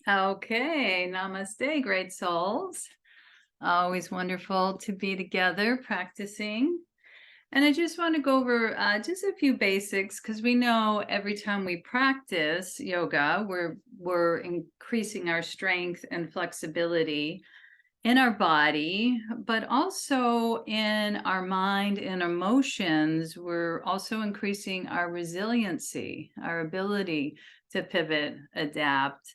Okay, namaste, great souls. Always wonderful to be together practicing. And I just want to go over just a few basics because we know every time we practice yoga, we're increasing our strength and flexibility in our body, but also in our mind and emotions. We're also increasing our resiliency, our ability to pivot, adapt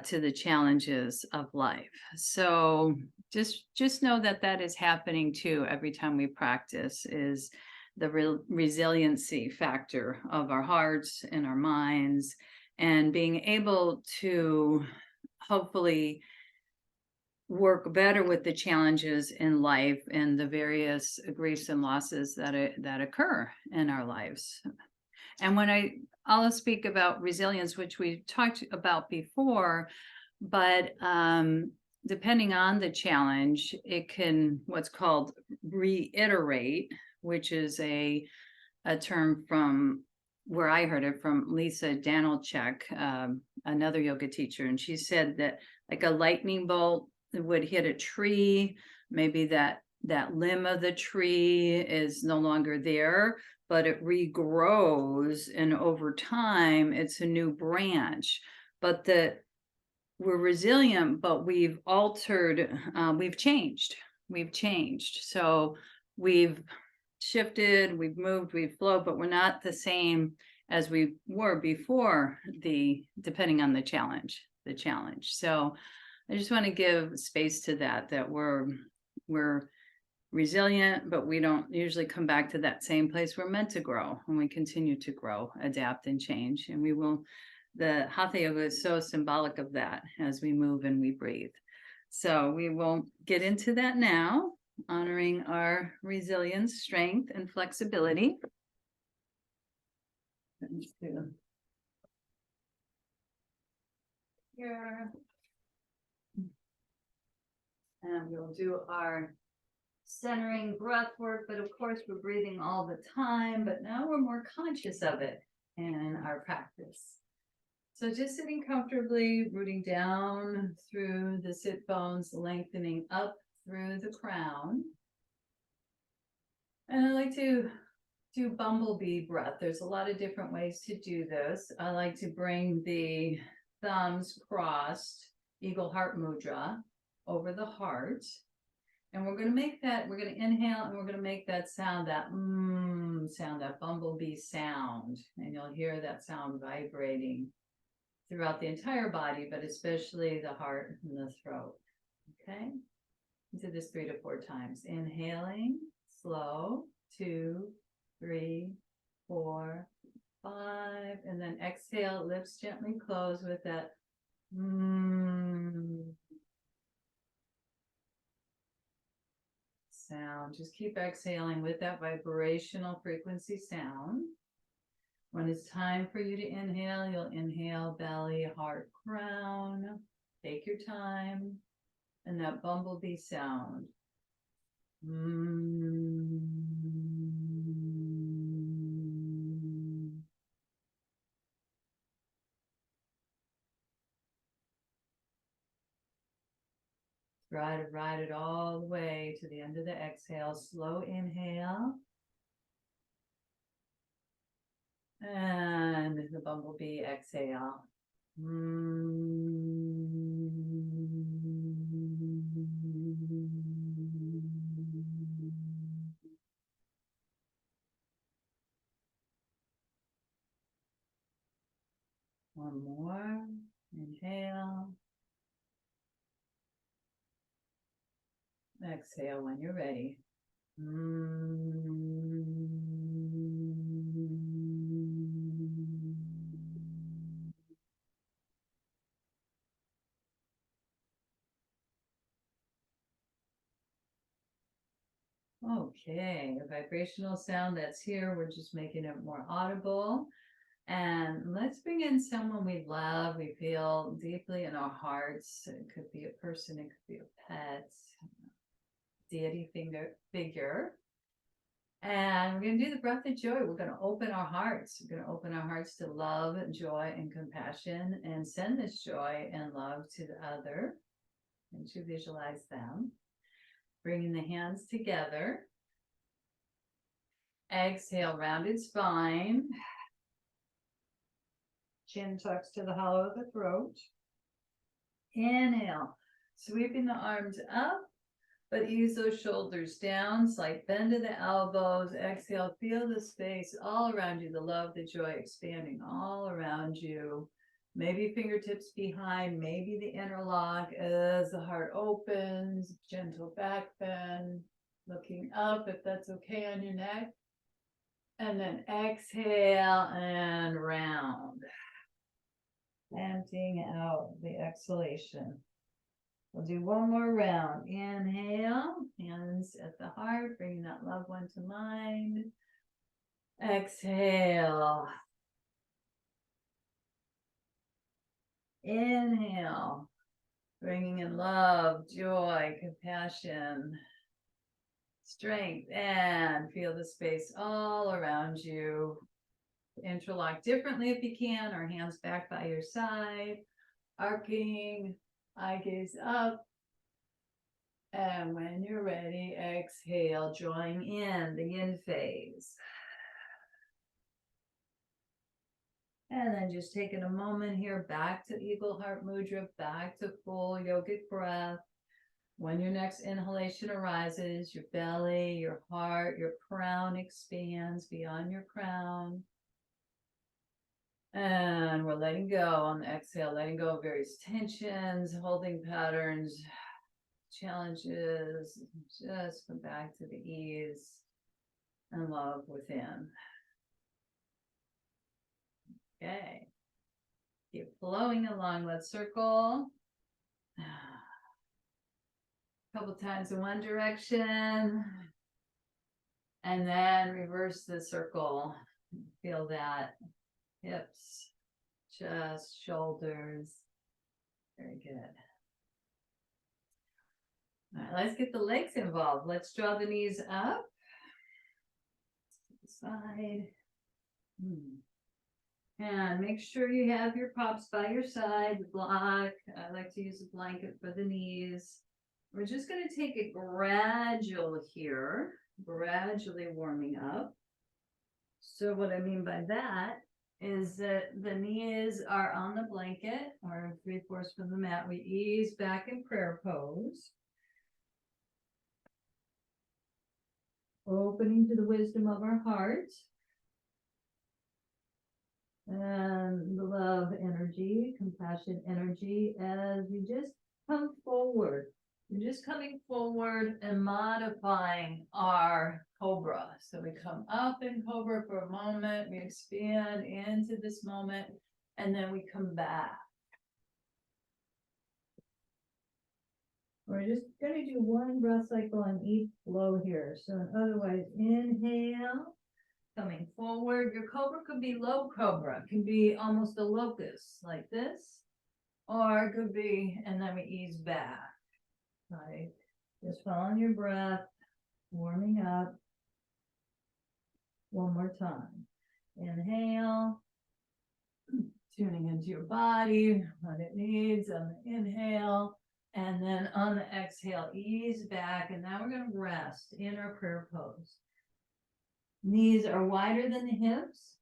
to the challenges of life. So just know that that is happening too every time we practice, is the resiliency factor of our hearts and our minds, and being able to hopefully work better with the challenges in life and the various griefs and losses that occur in our lives. And I'll speak about resilience, which we talked about before, but depending on the challenge, it can what's called reiterate, which is a term from where I heard it from Lisa Danilchuk, another yoga teacher, and she said that like a lightning bolt would hit a tree, maybe that limb of the tree is no longer there, but it regrows, and over time it's a new branch. But we're resilient, but we've altered, we've changed. So we've shifted, we've moved, we've flowed, but we're not the same as we were before, depending on the challenge. So I just want to give space to that we're resilient, but we don't usually come back to that same place. We're meant to grow, and we continue to grow, adapt, and change. And we will, the Hatha Yoga is so symbolic of that as we move and we breathe. So we will get into that now, honoring our resilience, strength, and flexibility. Here. And we'll do our centering breath work, but of course we're breathing all the time, but now we're more conscious of it in our practice. So just sitting comfortably, rooting down through the sit bones, lengthening up through the crown. And I like to do bumblebee breath. There's a lot of different ways to do this. I like to bring the thumbs crossed, eagle heart mudra, over the heart. And we're going to inhale, and we're going to make that sound, that sound, that bumblebee sound. And you'll hear that sound vibrating throughout the entire body, but especially the heart and the throat. Okay? Do this 3 to 4 times. Inhaling, slow, 2, 3, 4, 5, and then exhale, lips gently close with that sound. Just keep exhaling with that vibrational frequency sound. When it's time for you to inhale, you'll inhale belly, heart, crown. Take your time. And that bumblebee sound. Try to ride it all the way to the end of the exhale. Slow inhale. And the bumblebee exhale. One more. Inhale. Exhale when you're ready. Okay, the vibrational sound that's here, we're just making it more audible. And let's bring in someone we love, we feel deeply in our hearts. It could be a person, it could be a pet, deity figure. And we're going to do the breath of joy. We're going to open our hearts. We're going to open our hearts to love, joy, and compassion, and send this joy and love to the other, and to visualize them. Bringing the hands together. Exhale, rounded spine. Chin tucks to the hollow of the throat. Inhale, sweeping the arms up, but ease those shoulders down, slight bend of the elbows. Exhale, feel the space all around you, the love, the joy expanding all around you. Maybe fingertips behind, maybe the interlock as the heart opens, gentle back bend, looking up if that's okay on your neck. And then exhale and round. Emptying out the exhalation. We'll do one more round. Inhale, hands at the heart, bringing that loved one to mind. Exhale. Inhale, bringing in love, joy, compassion, strength, and feel the space all around you. Interlock differently if you can, or hands back by your side, arcing, eye gaze up. And when you're ready, exhale, drawing in the yin phase. And then just taking a moment here, back to Eagle Heart Mudra, back to full yogic breath. When your next inhalation arises, your belly, your heart, your crown expands beyond your crown. And we're letting go on the exhale, letting go of various tensions, holding patterns, challenges. Just come back to the ease and love within. Okay. Keep flowing along. Let's circle. A couple times in one direction. And then reverse the circle. Feel that. Hips, chest, shoulders. Very good. All right, let's get the legs involved. Let's draw the knees up. Side. And make sure you have your props by your side. The block. I like to use a blanket for the knees. We're just going to take it gradual here. Gradually warming up. So what I mean by that is that the knees are on the blanket or 3/4 from the mat. We ease back in prayer pose. Opening to the wisdom of our heart. And the love energy, compassion energy, as we just come forward. We're just coming forward and modifying our cobra. So we come up in cobra for a moment, we expand into this moment, and then we come back. We're just going to do one breath cycle on each flow here. So in other words, inhale, coming forward. Your cobra could be low cobra, it can be almost a locust like this, or it could be, and then we ease back. Right, just following your breath, warming up. One more time. Inhale, tuning into your body, what it needs on the inhale, and then on the exhale, ease back. And now we're going to rest in our prayer pose. Knees are wider than the hips.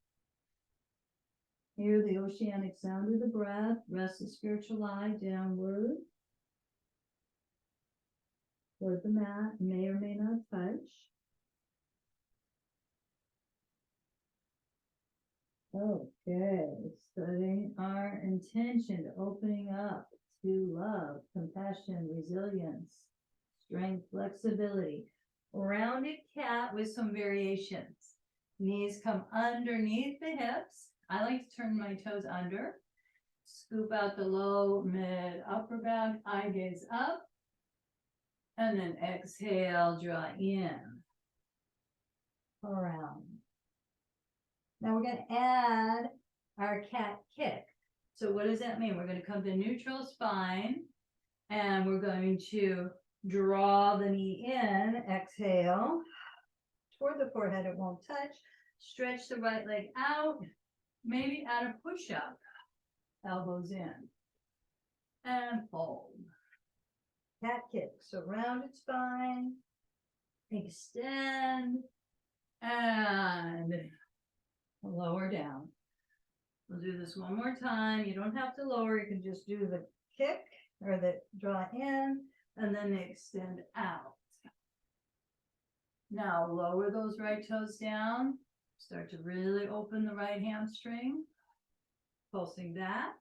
Hear the oceanic sound of the breath. Rest the spiritual eye downward toward the mat. May or may not touch. Okay, setting our intention to opening up to love, compassion, resilience, strength, flexibility. Rounded cat with some variations. Knees come underneath the hips. I like to turn my toes under. Scoop out the low, mid, upper back. Eye gaze up. And then exhale, draw in. Around. Now we're going to add our cat kick. So what does that mean? We're going to come to neutral spine. And we're going to draw the knee in. Exhale. toward the forehead, it won't touch. Stretch the right leg out, maybe add a push-up, elbows in, and fold. Cat kick, so rounded spine, extend, and lower down. We'll do this one more time. You don't have to lower, you can just do the kick or the draw in and then extend out. Now lower those right toes down. Start to really open the right hamstring. Pulsing back.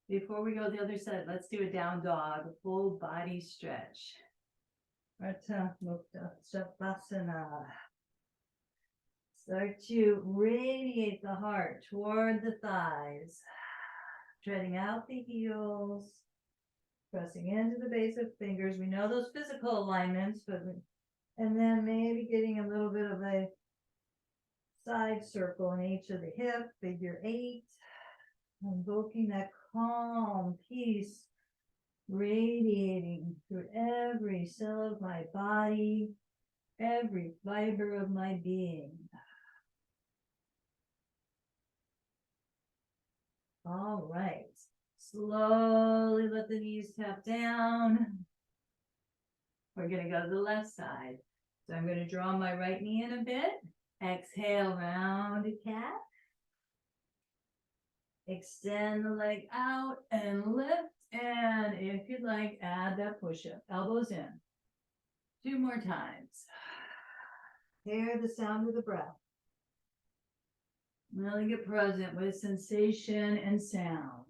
Before we go the other side, let's do a down dog, a full body stretch. Start to radiate the heart toward the thighs. Treading out the heels. Pressing into the base of fingers. We know those physical alignments, and then maybe getting a little bit of a side circle in each of the hip, figure 8. Invoking that calm peace, radiating through every cell of my body, every fiber of my being. All right. Slowly let the knees tap down. We're going to go to the left side. So I'm going to draw my right knee in a bit. Exhale, rounded cat. Extend the leg out and lift. And if you'd like, add that push-up. Elbows in. 2 more times. Hear the sound of the breath. Really get present with sensation and sound.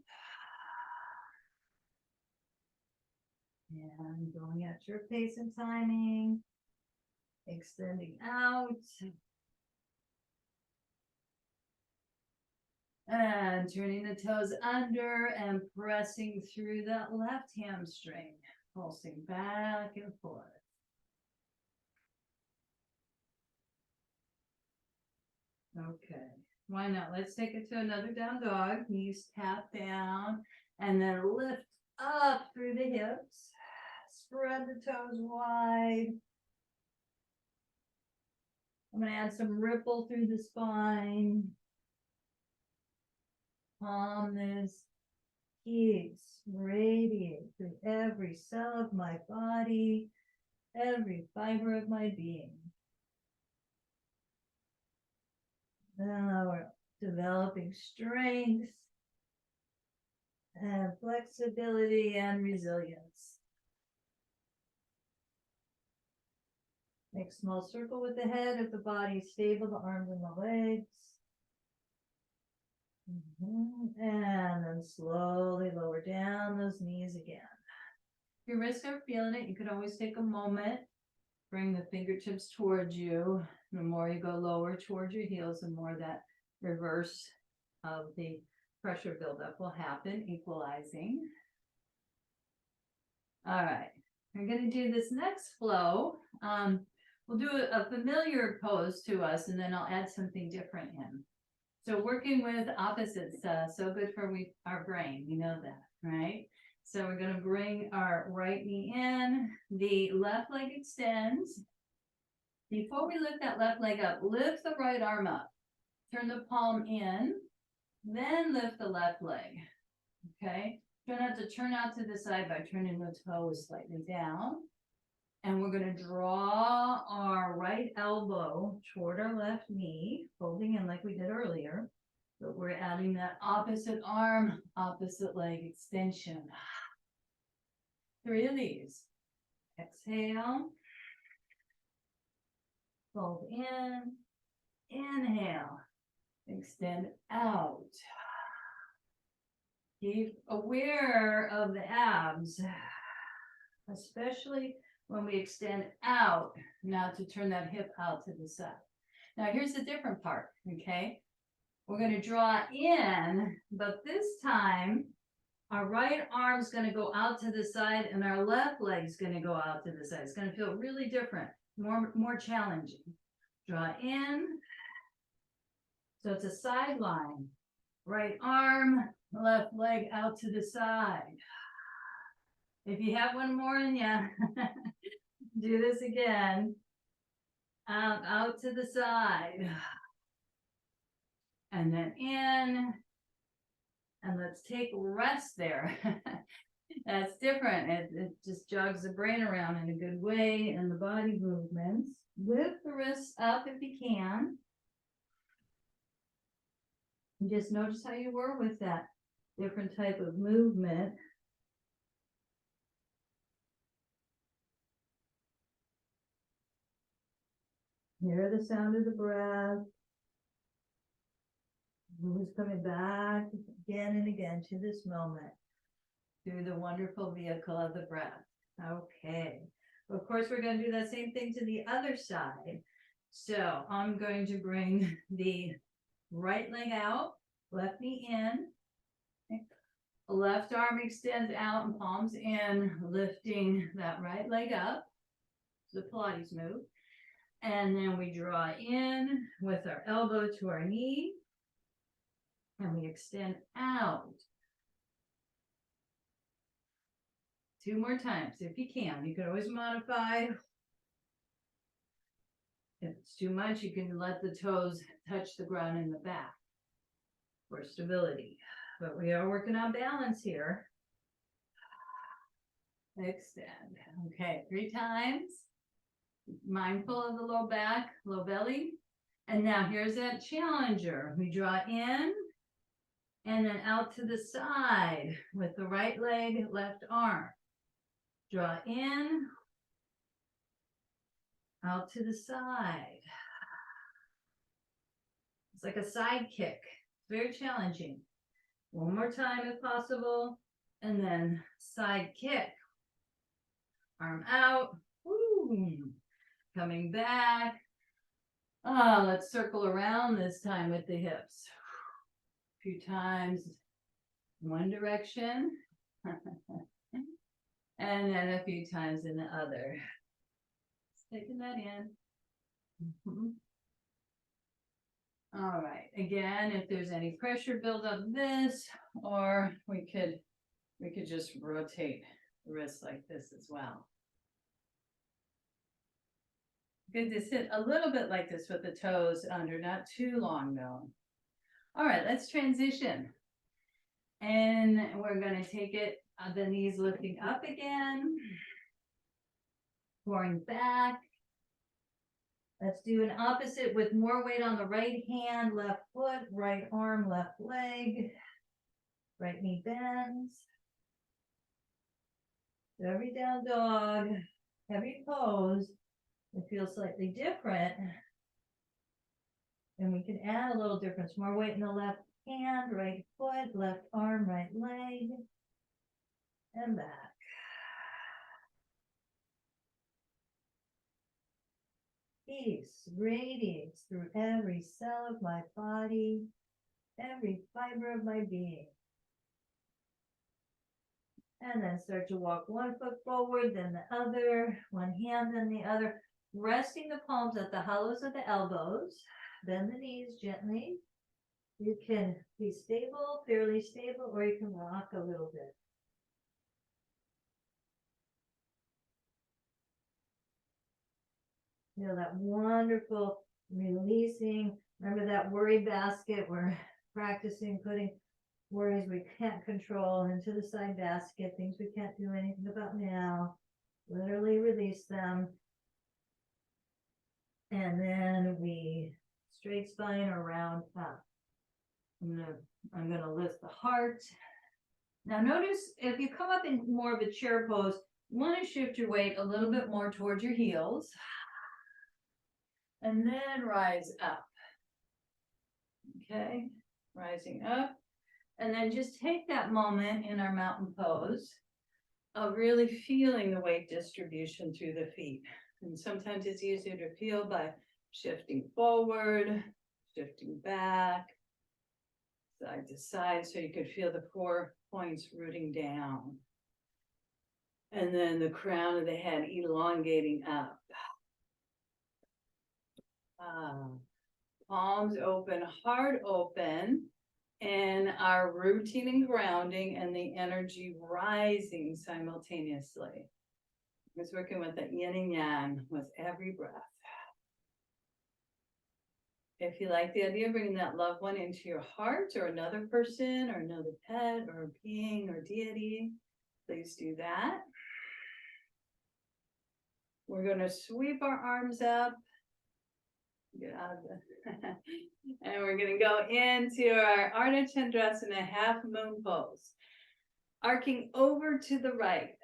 And going at your pace and timing. Extending out. And turning the toes under and pressing through that left hamstring. Pulsing back and forth. Okay, why not? Let's take it to another down dog. Knees tap down and then lift up through the hips. Spread the toes wide. I'm going to add some ripple through the spine. Calmness, peace, radiate through every cell of my body, every fiber of my being. Now we're developing strength and flexibility and resilience. Make a small circle with the head if the body is stable, the arms and the legs. And then slowly lower down those knees again. If your wrists are feeling it, you could always take a moment, bring the fingertips towards you. The more you go lower towards your heels, the more that reverse of the pressure buildup will happen, equalizing. All right, we're going to do this next flow. We'll do a familiar pose to us, and then I'll add something different in. So working with opposites, so good for our brain, we know that, right? So we're going to bring our right knee in, the left leg extends. Before we lift that left leg up, lift the right arm up, turn the palm in, then lift the left leg, okay? Try not to turn out to the side by turning the toes slightly down. And we're going to draw our right elbow toward our left knee, folding in like we did earlier. But we're adding that opposite arm, opposite leg extension. 3 of these. Exhale. Fold in. Inhale. Extend out. Keep aware of the abs, especially when we extend out, not to turn that hip out to the side. Now here's the different part, okay? We're going to draw in, but this time our right arm's going to go out to the side and our left leg's going to go out to the side. It's going to feel really different, more challenging. Draw in. So it's a side line. Right arm, left leg out to the side. If you have one more in you, Do this again. Out to the side. And then in. And let's take rest there. That's different. It just jogs the brain around in a good way, and the body movements. Lift the wrists up if you can. And just notice how you were with that different type of movement. Hear the sound of the breath. Who's coming back again and again to this moment through the wonderful vehicle of the breath. Okay. Of course, we're going to do that same thing to the other side. So I'm going to bring the right leg out, left knee in, left arm extends out and palms in, lifting that right leg up. It's a Pilates move. And then we draw in with our elbow to our knee. And we extend out. 2 more times if you can. You can always modify. If it's too much, you can let the toes touch the ground in the back for stability. But we are working on balance here. Extend. Okay, 3 times. Mindful of the low back, low belly. And now here's that challenger. We draw in. And then out to the side with the right leg, left arm. Draw in, out to the side. It's like a side kick. Very challenging. 1 more time if possible. And then side kick. Arm out. Woo. Coming back. Let's circle around this time with the hips. A few times. One direction. And then a few times in the other. Just taking that in. All right. Again, if there's any pressure build up this, or we could just rotate the wrist like this as well. Good to sit a little bit like this with the toes under, not too long though. All right, let's transition. And we're going to take it, the knees lifting up again. Pouring back. Let's do an opposite with more weight on the right hand, left foot, right arm, left leg. Right knee bends. So every down dog, every pose, it feels slightly different. And we can add a little difference. More weight in the left hand, right foot, left arm, right leg. And back. Peace radiates through every cell of my body, every fiber of my being. And then start to walk 1 foot forward, then the other, one hand, then the other, resting the palms at the hollows of the elbows. Bend the knees gently. You can be stable, fairly stable, or you can rock a little bit. You know, that wonderful releasing. Remember that worry basket? We're practicing putting worries we can't control into the side basket, things we can't do anything about now. Literally release them. And then we straight spine or round up. I'm gonna lift the heart. Now notice if you come up in more of a chair pose, you want to shift your weight a little bit more towards your heels. And then rise up. Okay, rising up. And then just take that moment in our mountain pose of really feeling the weight distribution through the feet. And sometimes it's easier to feel by shifting forward, shifting back, side to side, so you could feel the 4 points rooting down. And then the crown of the head elongating up. Palms open, heart open, and our routine and grounding and the energy rising simultaneously. It's working with the yin and yang with every breath. If you like the idea of bringing that loved one into your heart, or another person, or another pet, or being, or deity, please do that. We're going to sweep our arms up. Get out of the and we're going to go into our Ardha Chandrasana half moon pose. Arcing over to the right.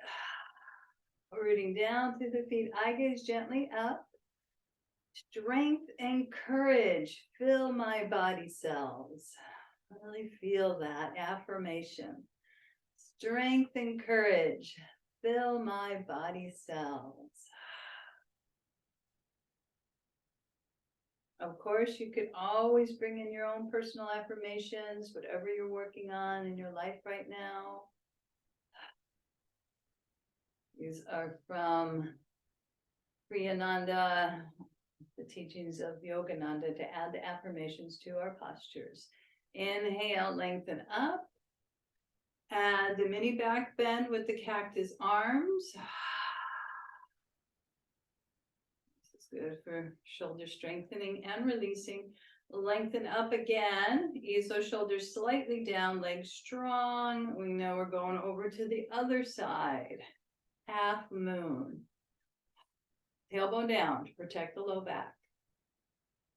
Rooting down through the feet. Eye gaze gently up. Strength and courage fill my body cells. Really feel that affirmation. Strength and courage fill my body cells. Of course, you could always bring in your own personal affirmations, whatever you're working on in your life right now. These are from Kriyananda, the teachings of Yogananda, to add the affirmations to our postures. Inhale, lengthen up. Add the mini back bend with the cactus arms. This is good for shoulder strengthening and releasing. Lengthen up again. Ease those shoulders slightly down, legs strong. We know we're going over to the other side. Half moon. Tailbone down to protect the low back.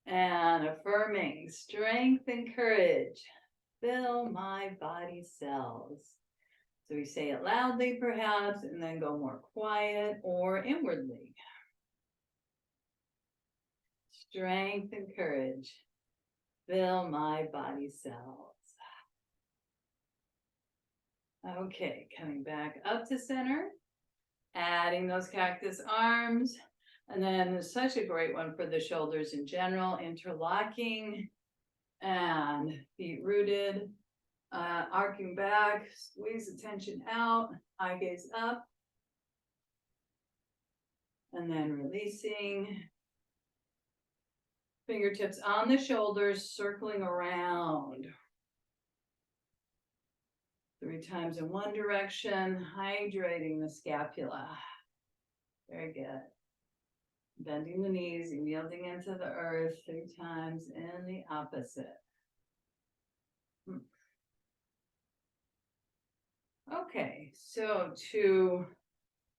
And affirming strength and courage fill my body cells. So we say it loudly perhaps, and then go more quiet or inwardly. Strength and courage fill my body cells. Okay, coming back up to center. Adding those cactus arms. And then there's such a great one for the shoulders in general, interlocking and feet rooted, arcing back, squeeze the tension out, eye gaze up, and then releasing. Fingertips on the shoulders, circling around. 3 times in one direction, hydrating the scapula. Very good. Bending the knees and yielding into the earth 3 times in the opposite. Okay, so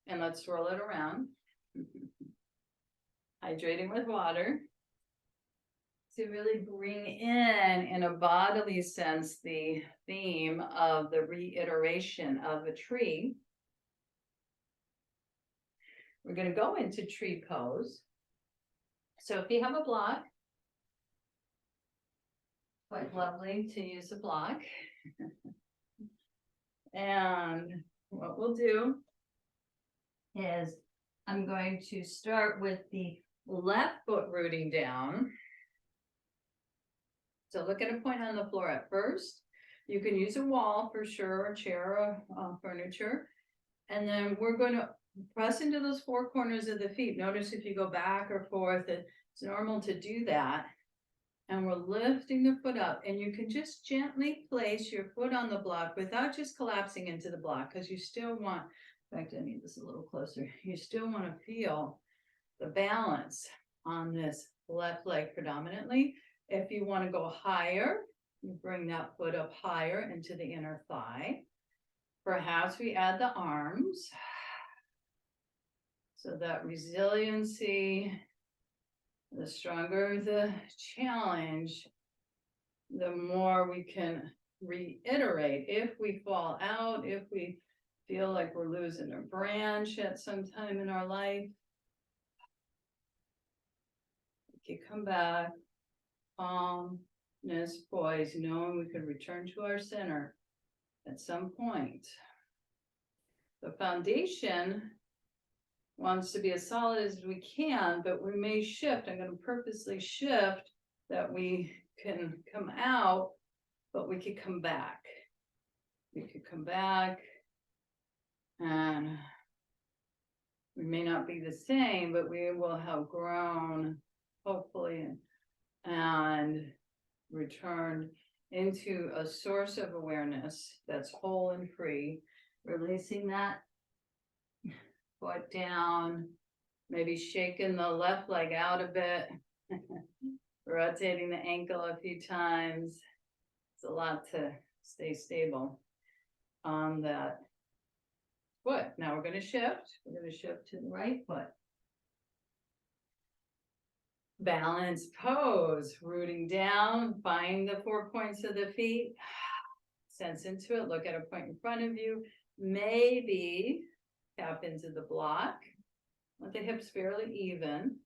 and let's swirl it around. Hydrating with water. To really bring in a bodily sense, the theme of the reiteration of a tree. We're going to go into tree pose. So if you have a block, quite lovely to use a block. And what we'll do is I'm going to start with the left foot rooting down. So look at a point on the floor at first. You can use a wall for sure, a chair or furniture. And then we're going to press into those 4 corners of the feet. Notice if you go back or forth, it's normal to do that. And we're lifting the foot up. And you can just gently place your foot on the block without just collapsing into the block, because you still want, in fact, I need this a little closer. You still want to feel the balance on this left leg predominantly. If you want to go higher, you bring that foot up higher into the inner thigh. Perhaps we add the arms. So that resiliency, the stronger the challenge, the more we can reiterate. If we fall out, if we feel like we're losing a branch at some time in our life, we can come back, calmness, poise, knowing we could return to our center at some point. The foundation wants to be as solid as we can, but we may shift. I'm going to purposely shift that we can come out, but we could come back. We could come back, and we may not be the same, but we will have grown, hopefully, and returned into a source of awareness that's whole and free, releasing that foot down, maybe shaking the left leg out a bit, rotating the ankle a few times. It's a lot to stay stable on that foot. Now we're going to shift. We're going to shift to the right foot. Balance pose, rooting down, find the 4 points of the feet, sense into it, look at a point in front of you, maybe tap into the block, let the hips fairly even.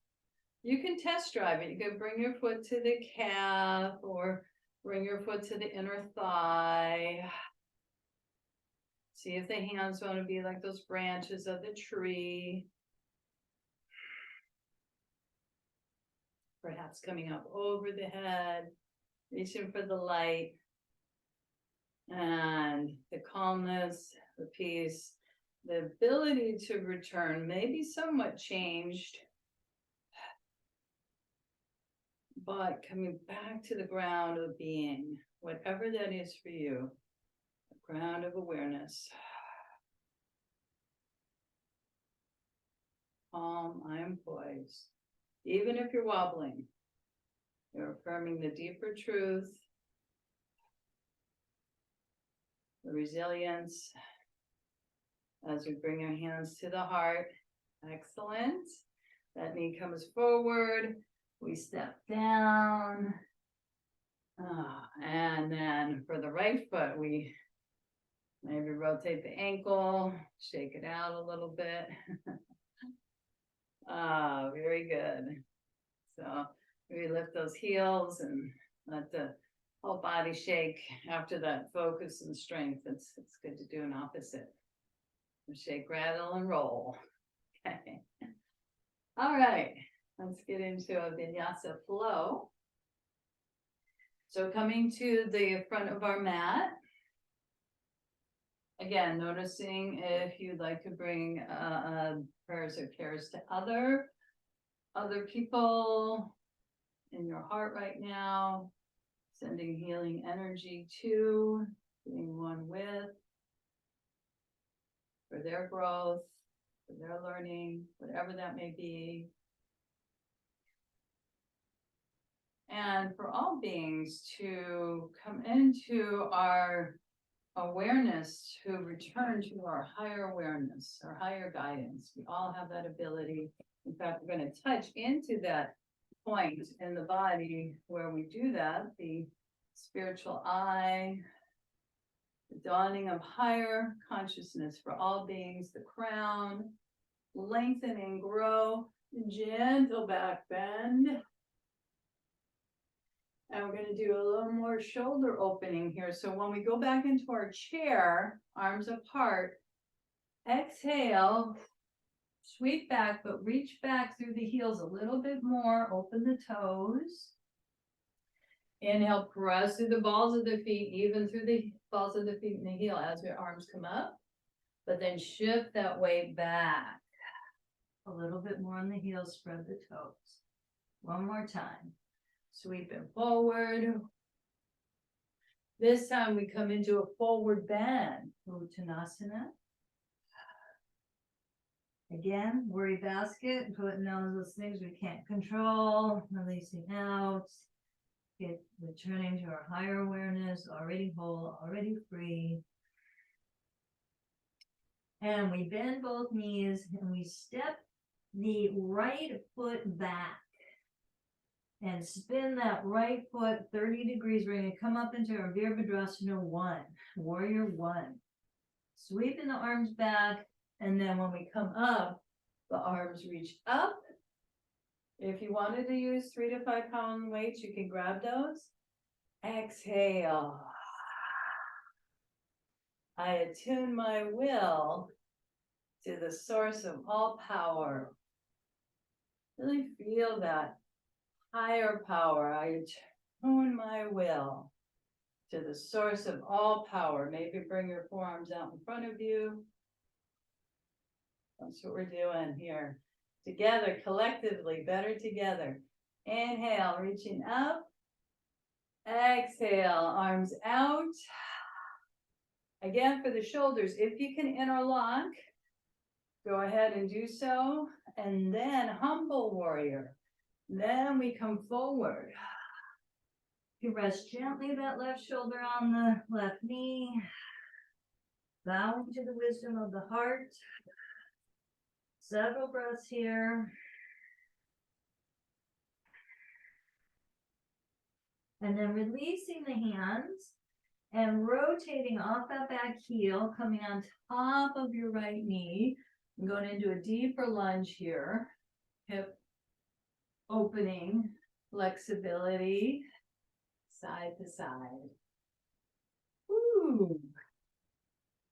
You can test drive it. You can bring your foot to the calf or bring your foot to the inner thigh. See if the hands want to be like those branches of the tree. Perhaps coming up over the head, reaching for the light, and the calmness, the peace, the ability to return may be somewhat changed, but coming back to the ground of being, whatever that is for you, the ground of awareness. Calm, I am poised. Even if you're wobbling, you're affirming the deeper truth, the resilience, as we bring our hands to the heart. Excellent. That knee comes forward. We step down. And then for the right foot, we maybe rotate the ankle, shake it out a little bit. Very good. So we lift those heels and let the whole body shake after that focus and strength. It's good to do an opposite. Shake, rattle, and roll. Okay. All right. Let's get into a vinyasa flow. So coming to the front of our mat. Again, noticing if you'd like to bring prayers or cares to other people in your heart right now, sending healing energy to, being one with, for their growth, for their learning, whatever that may be. And for all beings to come into our awareness, to return to our higher awareness, our higher guidance. We all have that ability. In fact, we're going to touch into that point in the body where we do that, the spiritual eye, the dawning of higher consciousness for all beings, the crown, lengthen and grow, gentle back bend. And we're going to do a little more shoulder opening here. So when we go back into our chair, arms apart, exhale, sweep back, but reach back through the heels a little bit more, open the toes. Inhale, press through the balls of the feet, even through the balls of the feet and the heel as your arms come up. But then shift that weight back. A little bit more on the heels, spread the toes. One more time. Sweep it forward. This time we come into a forward bend, Uttanasana. Again, worry basket, putting on those things we can't control, releasing out. Returning to our higher awareness, already whole, already free. And we bend both knees and we step the right foot back. And spin that right foot 30 degrees. We're going to come up into our Virabhadrasana 1, Warrior 1. Sweeping the arms back, and then when we come up, the arms reach up. If you wanted to use 3 to 5 pound weights, you can grab those. Exhale. I attune my will to the source of all power. Really feel that higher power. I attune my will to the source of all power. Maybe bring your forearms out in front of you. That's what we're doing here. Together, collectively, better together. Inhale, reaching up. Exhale, arms out. Again, for the shoulders, if you can interlock, go ahead and do so. And then humble warrior. Then we come forward. You rest gently that left shoulder on the left knee. Bow into the wisdom of the heart. Several breaths here. And then releasing the hands and rotating off that back heel, coming on top of your right knee. I'm going into a deeper lunge here. Hip opening, flexibility, side to side. Woo.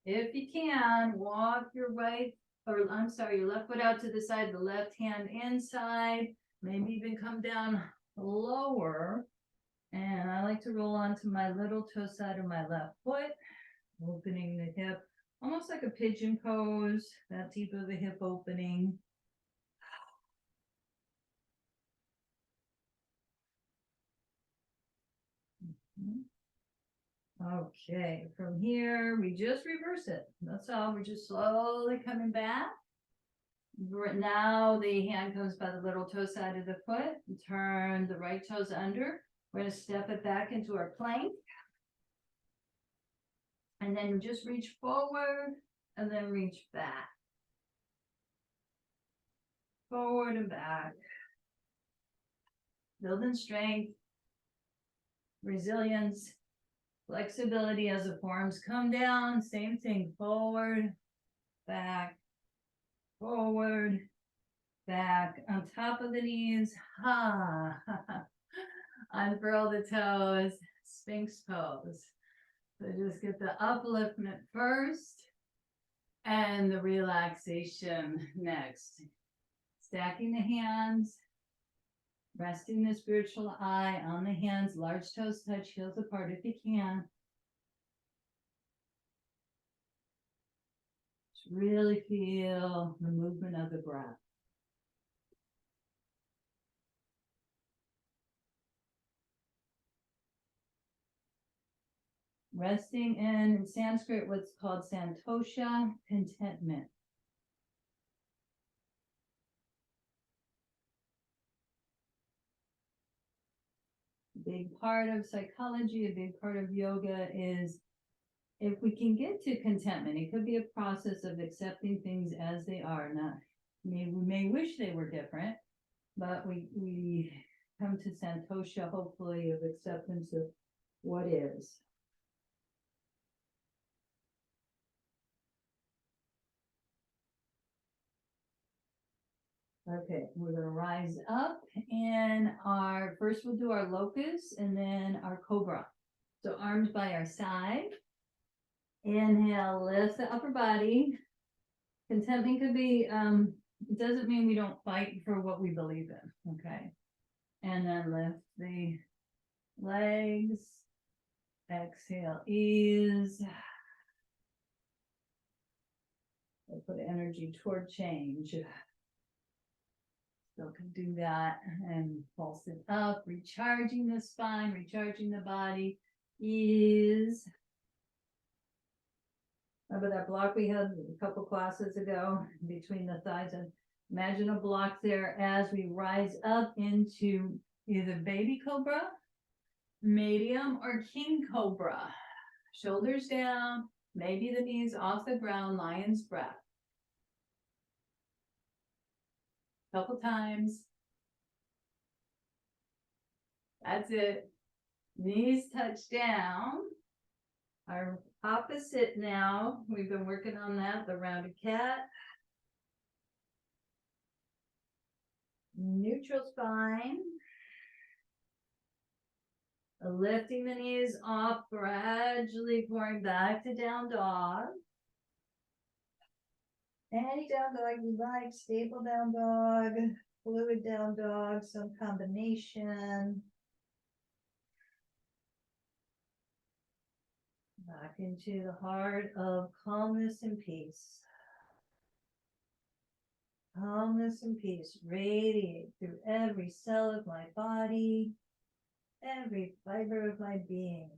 If you can, walk your your left foot out to the side, the left hand inside, maybe even come down lower. And I like to roll onto my little toe side of my left foot, opening the hip, almost like a pigeon pose, that deep of a hip opening. Okay, from here, we just reverse it. That's all. We're just slowly coming back. Now the hand comes by the little toe side of the foot. Turn the right toes under. We're going to step it back into our plank. And then just reach forward and then reach back. Forward and back. Building strength, resilience, flexibility as the forearms come down. Same thing. Forward, back, forward, back. On top of the knees. Ha. Unfurl the toes. Sphinx pose. So just get the upliftment first and the relaxation next. Stacking the hands, resting the spiritual eye on the hands, large toes touch, heels apart if you can. Just really feel the movement of the breath. Resting in Sanskrit, what's called santosha, contentment. A big part of psychology, a big part of yoga is if we can get to contentment, it could be a process of accepting things as they are. Not, we may wish they were different, but we come to santosha, hopefully, of acceptance of what is. Okay, we're going to rise up and first we'll do our locust and then our cobra. So arms by our side. Inhale, lift the upper body. Contentment could be, it doesn't mean we don't fight for what we believe in, okay? And then lift the legs. Exhale, ease. We'll put energy toward change. Still can do that and pulse it up, recharging the spine, recharging the body. Ease. Remember that block we had a couple classes ago between the thighs? And imagine a block there as we rise up into either baby cobra, medium, or king cobra. Shoulders down, maybe the knees off the ground, lion's breath. Couple times. That's it. Knees touch down. Our opposite now, we've been working on that, the rounded cat. Neutral spine. Lifting the knees off, gradually pouring back to down dog. Any down dog you like, stable down dog, fluid down dog, some combination. Back into the heart of calmness and peace. Calmness and peace radiate through every cell of my body, every fiber of my being.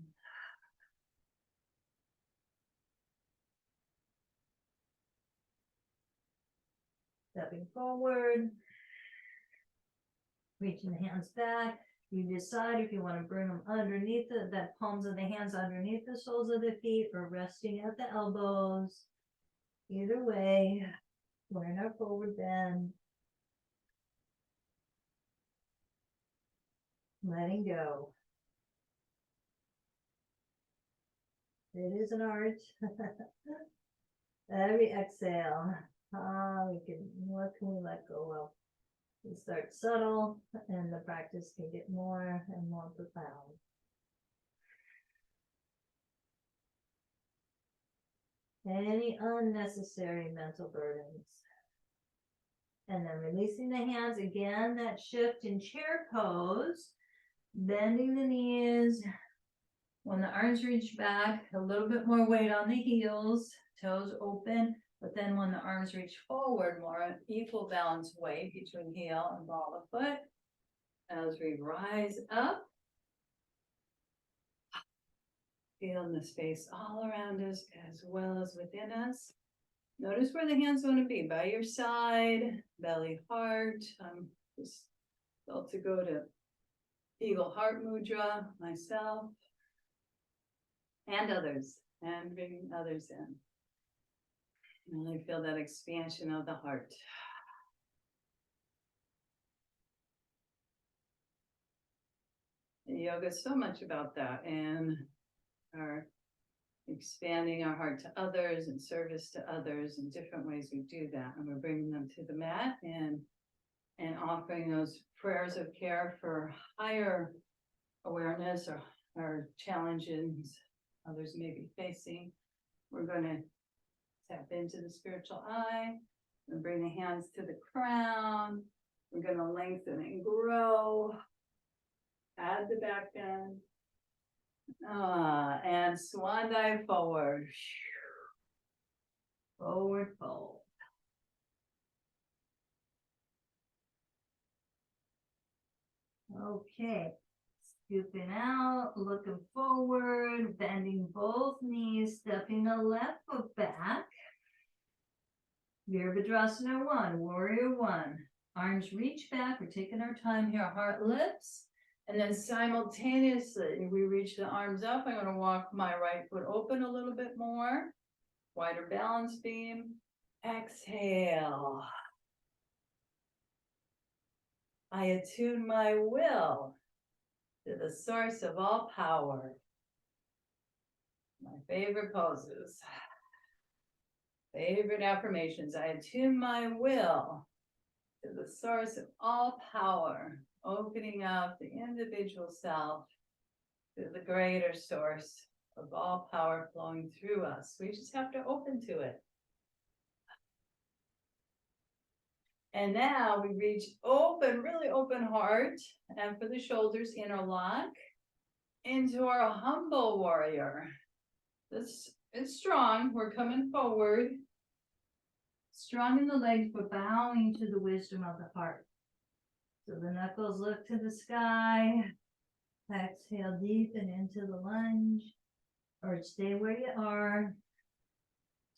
Stepping forward, reaching the hands back. You decide if you want to bring them underneath the palms of the hands underneath the soles of the feet or resting at the elbows. Either way, we're in our forward bend. Letting go. It is an art. Every exhale, what can we let go of? We start subtle, and the practice can get more and more profound. Any unnecessary mental burdens. And then releasing the hands again, that shift in chair pose, bending the knees. When the arms reach back, a little bit more weight on the heels, toes open, but then when the arms reach forward, more equal balance weight between heel and ball of foot. As we rise up, feeling the space all around us as well as within us. Notice where the hands want to be, by your side, belly, heart. I'm just felt to go to Eagle Heart Mudra myself and others, and bringing others in. Really feel that expansion of the heart. Yoga is so much about that, and our expanding our heart to others and service to others in different ways we do that. And we're bringing them to the mat and offering those prayers of care for higher awareness or challenges others may be facing. We're going to tap into the spiritual eye and bring the hands to the crown. We're going to lengthen and grow. Add the back bend. And swan dive forward. Forward fold. Okay. Scooping out, looking forward, bending both knees, stepping the left foot back. Virabhadrasana 1, Warrior 1. Arms reach back. We're taking our time here. Heart lifts. And then simultaneously, we reach the arms up. I'm going to walk my right foot open a little bit more. Wider balance beam. Exhale. I attune my will to the source of all power. My favorite poses. Favorite affirmations. I attune my will to the source of all power, opening up the individual self to the greater source of all power flowing through us. We just have to open to it. And now we reach open, really open heart, and for the shoulders, interlock into our humble warrior. This is strong. We're coming forward. Strong in the legs, but bowing to the wisdom of the heart. So the knuckles lift to the sky. Exhale deep and into the lunge. Or stay where you are.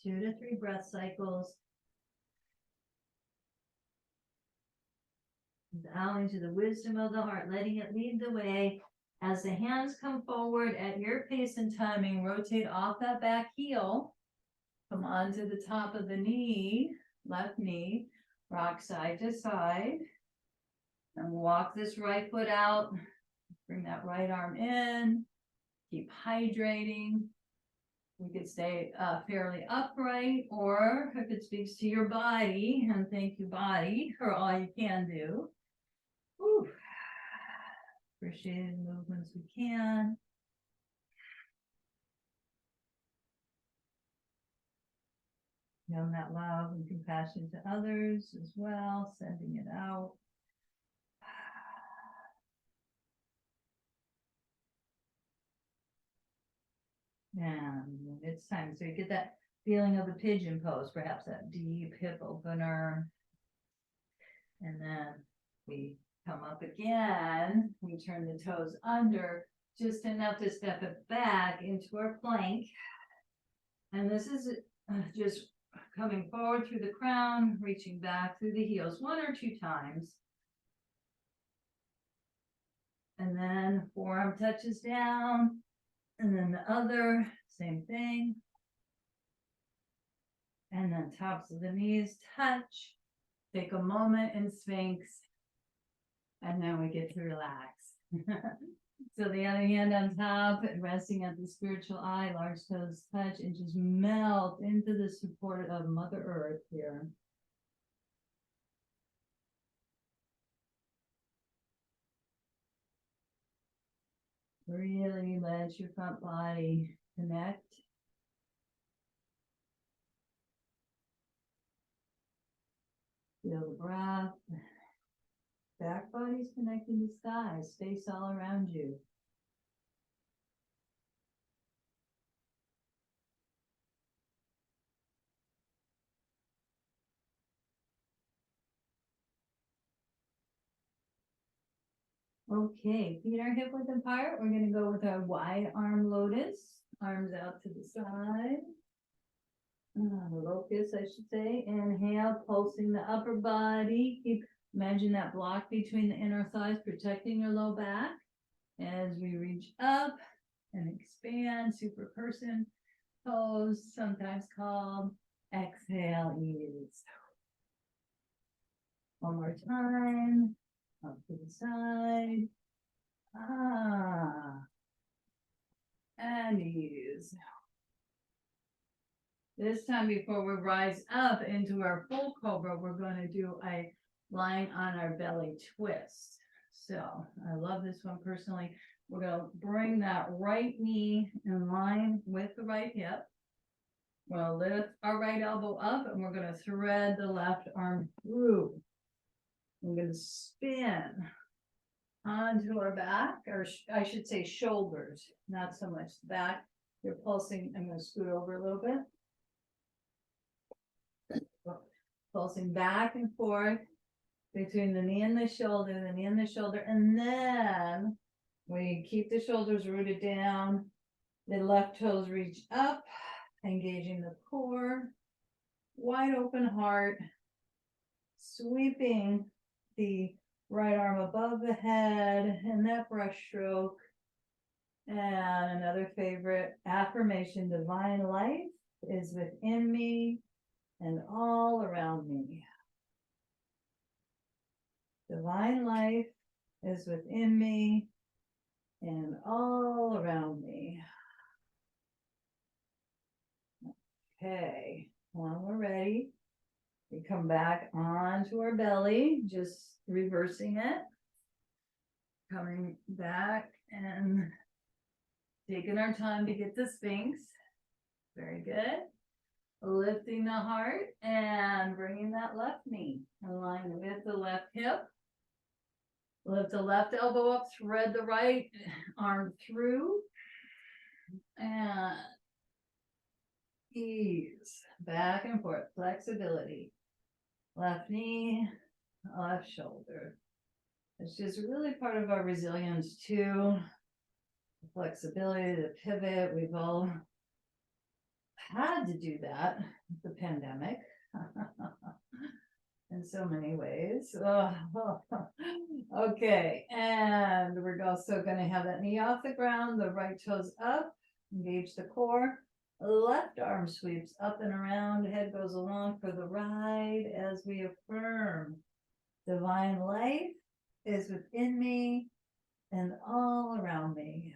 2 to 3 breath cycles. Bowing to the wisdom of the heart, letting it lead the way. As the hands come forward at your pace and timing, rotate off that back heel. Come onto the top of the knee, left knee, rock side to side. And walk this right foot out. Bring that right arm in. Keep hydrating. We could stay fairly upright, or if it speaks to your body, and thank you, body, for all you can do. Whew. Appreciate the movements we can. Feeling that love and compassion to others as well, sending it out. And it's time. So you get that feeling of the pigeon pose, perhaps that deep hip opener. And then we come up again. We turn the toes under just enough to step it back into our plank. And this is just coming forward through the crown, reaching back through the heels 1 or 2 times. And then forearm touches down, and then the other, same thing. And then tops of the knees touch. Take a moment in Sphinx, and then we get to relax. So the other hand on top, and resting at the spiritual eye, large toes touch, and just melt into the support of Mother Earth here. Really let your front body connect. Feel the breath. Back body's connecting to sky, space all around you. Okay, feet are hip width apart. We're going to go with our wide arm lotus. Arms out to the side. Locust, I should say. Inhale, pulsing the upper body. Imagine that block between the inner thighs, protecting your low back. As we reach up and expand, super person pose, sometimes called exhale, ease. One more time. Up to the side. And ease. This time before we rise up into our full cobra, we're going to do a lying on our belly twist. So I love this one personally. We're going to bring that right knee in line with the right hip. We'll lift our right elbow up, and we're going to thread the left arm through. We're going to spin onto our back, or I should say shoulders, not so much the back. You're pulsing. I'm going to scoot over a little bit. Pulsing back and forth between the knee and the shoulder, and then we keep the shoulders rooted down. The left toes reach up, engaging the core, wide open heart, sweeping the right arm above the head, and that brush stroke. And another favorite affirmation, divine life is within me and all around me. Divine life is within me and all around me. Okay, when we're ready, we come back onto our belly, just reversing it. Coming back and taking our time to get the Sphinx. Very good. Lifting the heart and bringing that left knee in line with the left hip. Lift the left elbow up, thread the right arm through, and ease back and forth, flexibility. Left knee, left shoulder. It's just really part of our resilience too. The flexibility, the pivot. We've all had to do that with the pandemic in so many ways. Okay, and we're also going to have that knee off the ground, the right toes up, engage the core. Left arm sweeps up and around, head goes along for the ride as we affirm. Divine life is within me and all around me.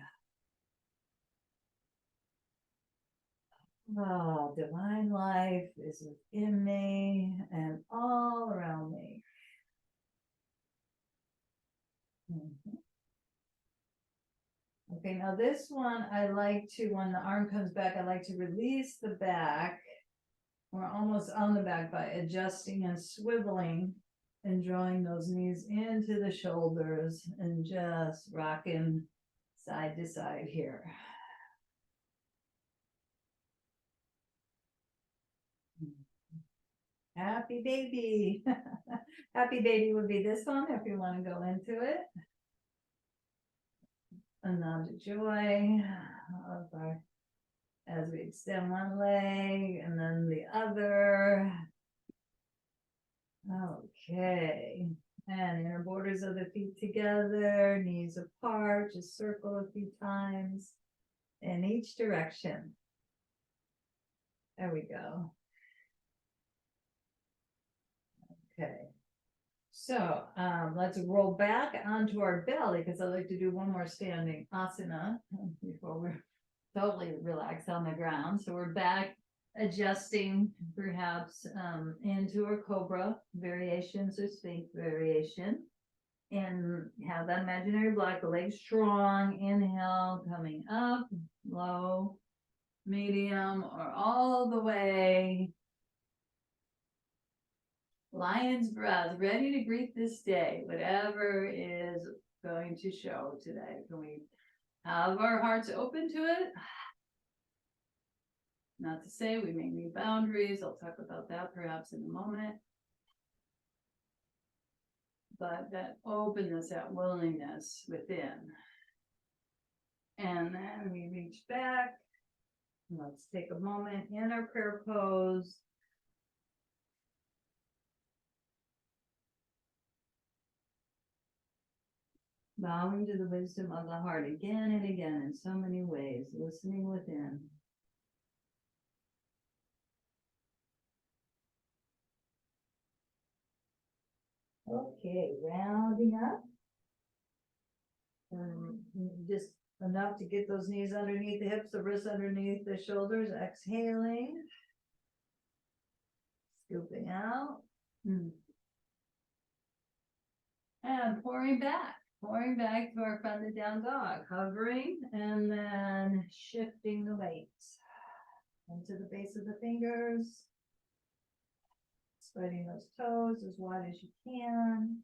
Oh, divine life is within me and all around me. Okay, now this one I like to, when the arm comes back, I like to release the back. We're almost on the back by adjusting and swiveling and drawing those knees into the shoulders and just rocking side to side here. Happy baby. Happy baby would be this one if you want to go into it. A nod to joy of our As we extend one leg and then the other. Okay. And inner borders of the feet together, knees apart, just circle a few times in each direction. There we go. Okay. So let's roll back onto our belly because I like to do one more standing asana before we're totally relaxed on the ground. So we're back adjusting perhaps into our cobra variations or space variation. And have that imaginary block, the legs strong, inhale, coming up, low, medium, or all the way. Lion's breath, ready to greet this day, whatever is going to show today. Can we have our hearts open to it? Not to say we may need boundaries. I'll talk about that perhaps in a moment. But that openness, that willingness within. And then we reach back. Let's take a moment in our prayer pose. Bowing to the wisdom of the heart again and again in so many ways, listening within. Okay, rounding up. Just enough to get those knees underneath the hips, the wrists underneath the shoulders. Exhaling. Scooping out. And pouring back to our funded down dog, hovering and then shifting the weights into the base of the fingers, spreading those toes as wide as you can.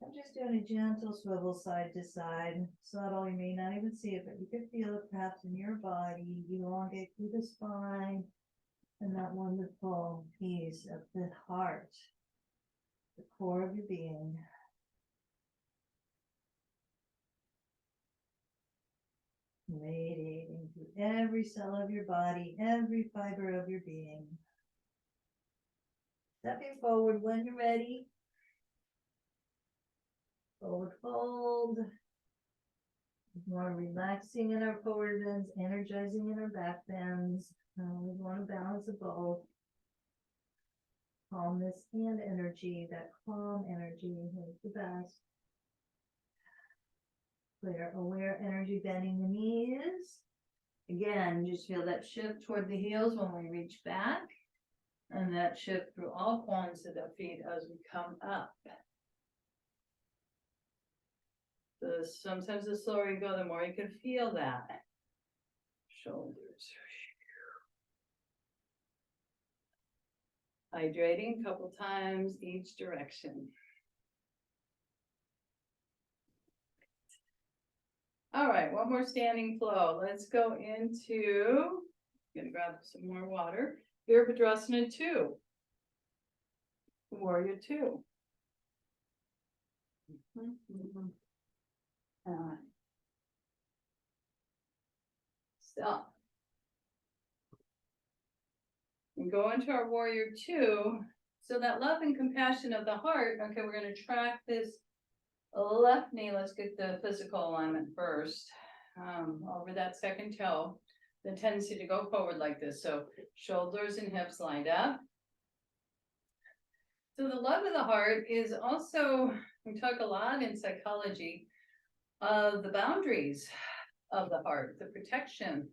I'm just doing a gentle swivel side to side, subtle. You may not even see it, but you can feel it perhaps in your body. Elongate through the spine and that wonderful piece of the heart. The core of your being. Radiating through every cell of your body, every fiber of your being. Stepping forward when you're ready. Forward fold. More relaxing in our forward bends, energizing in our back bends. We want to balance the both. Calmness and energy, that calm energy is the best. Clear, aware energy bending the knees. Again, just feel that shift toward the heels when we reach back, and that shift through all corners of the feet as we come up. Sometimes the slower you go, the more you can feel that. Shoulders. Hydrating a couple times each direction. All right, one more standing flow. Let's go into, I'm gonna grab some more water. Virabhadrasana 2. Warrior 2. Stop. And go into our warrior 2. So that love and compassion of the heart. Okay, we're going to track this left knee. Let's get the physical alignment first. Over that second toe. The tendency to go forward like this. So shoulders and hips lined up. So the love of the heart is also, we talk a lot in psychology of the boundaries of the heart, the protection.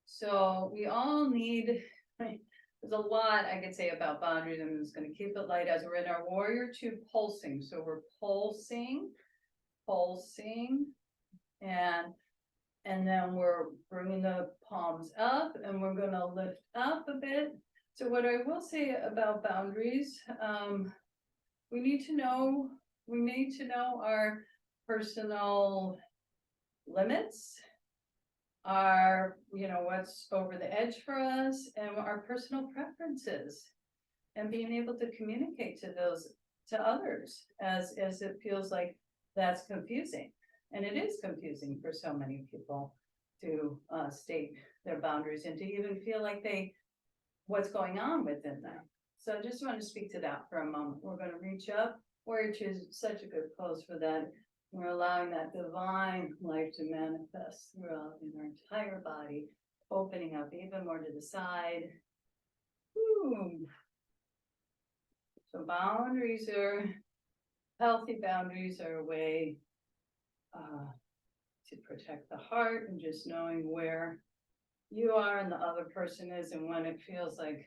So we all need, there's a lot I could say about boundaries. I'm just going to keep it light as we're in our warrior 2 pulsing. So we're pulsing, and then we're bringing the palms up and we're going to lift up a bit. So what I will say about boundaries, we need to know our personal limits, our, what's over the edge for us, and our personal preferences, and being able to communicate to others as it feels like that's confusing. And it is confusing for so many people to state their boundaries and to even feel like what's going on within them. So I just want to speak to that for a moment. We're going to reach up, which is such a good pose for that. We're allowing that divine life to manifest throughout in our entire body, opening up even more to the side. Woo. So boundaries are, healthy boundaries are a way to protect the heart, and just knowing where you are and the other person is, and when it feels like